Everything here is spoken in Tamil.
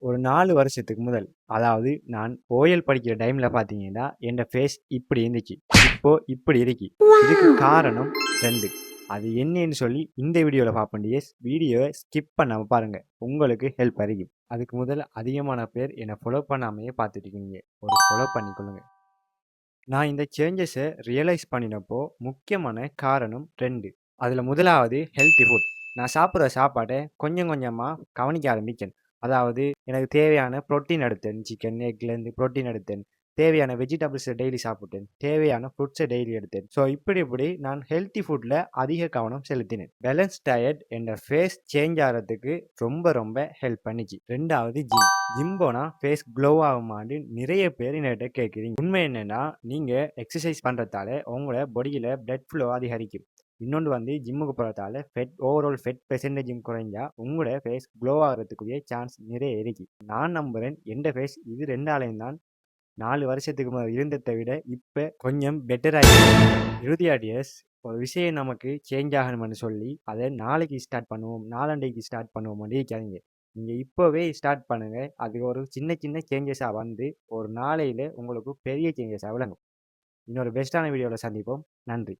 ஒரு 4 வருஷத்துக்கு முதல், அதாவது நான் ஓஎல் படிக்கிற டைம்ல பார்த்தீங்கன்னா, என் ஃபேஸ் இப்படி இருந்துச்சு. இப்போ இப்படி இருக்கு. இதுக்கு காரணம் 2. அது என்னன்னு சொல்லி இந்த வீடியோல பார்ப்போம் டியர்ஸ். வீடியோவை ஸ்கிப் பண்ணாம பாருங்க. உங்களுக்கு ஹெல்ப் அறியும். அதுக்கு முதல்ல அதிகமான பேர் என்னை ஃபாலோ பண்ணாமையே பார்த்துட்டு இருக்கீங்க. ஒரு ஃபாலோ பண்ணிக்கொள்ளுங்க. நான் இந்த சேஞ்சஸை ரியலைஸ் பண்ணினப்போ முக்கியமான காரணம் 2. அதில் முதலாவது ஹெல்த்தி ஃபுட். நான் சாப்பிட்ற சாப்பாட்டை கொஞ்சம் கொஞ்சமாக கவனிக்க ஆரம்பிச்சேன். அதாவது எனக்கு தேவையான புரோட்டீன் எடுத்தேன். சிக்கன் எக்லேருந்து புரோட்டீன் எடுத்தேன். தேவையான வெஜிடபிள்ஸை டெய்லி சாப்பிட்டேன். தேவையான ஃப்ரூட்ஸை டெய்லி எடுத்தேன். ஸோ இப்படி நான் ஹெல்த்தி ஃபுட்டில் அதிக கவனம் செலுத்தினேன். பேலன்ஸ் டயட் என் ஃபேஸ் சேஞ்ச் ஆகிறதுக்கு ரொம்ப ஹெல்ப் பண்ணிச்சு. 2வது ஜிம் போனால் ஃபேஸ் க்ளோ ஆகுமான்னு நிறைய பேர் என்கிட்ட கேட்குறீங்க. உண்மை என்னென்னா, நீங்கள் எக்ஸசைஸ் பண்ணுறதால உங்களோட பாடியில் பிளட் ஃப்ளோ அதிகரிக்கும். இன்னொன்று ஜிம்முக்கு போகிறதால ஓவரால் ஃபெட் பெர்சன்டேஜும் குறைஞ்சா உங்களோட ஃபேஸ் க்ளோ ஆகிறதுக்குரிய சான்ஸ் நிறைய இருக்கு. நான் நம்புகிறேன் எந்த ஃபேஸ் இது 2ஆலையும் தான் 4 வருஷத்துக்கு முதல் இருந்ததை விட இப்போ கொஞ்சம் பெட்டராக இறுதியாடியஸ் ஒரு விஷயம் நமக்கு சேஞ்ச் ஆகணும்னு சொல்லி அதை நாளைக்கு ஸ்டார்ட் பண்ணுவோம், நாளண்டைக்கு ஸ்டார்ட் பண்ணுவோம் இருக்காதீங்க. நீங்கள் இப்போவே ஸ்டார்ட் பண்ணுங்கள். அது ஒரு சின்ன சேஞ்சஸாக ஒரு நாளையில் உங்களுக்கு பெரிய சேஞ்சஸாக விளங்கும். இன்னொரு பெஸ்ட்டான வீடியோவில் சந்திப்போம். நன்றி.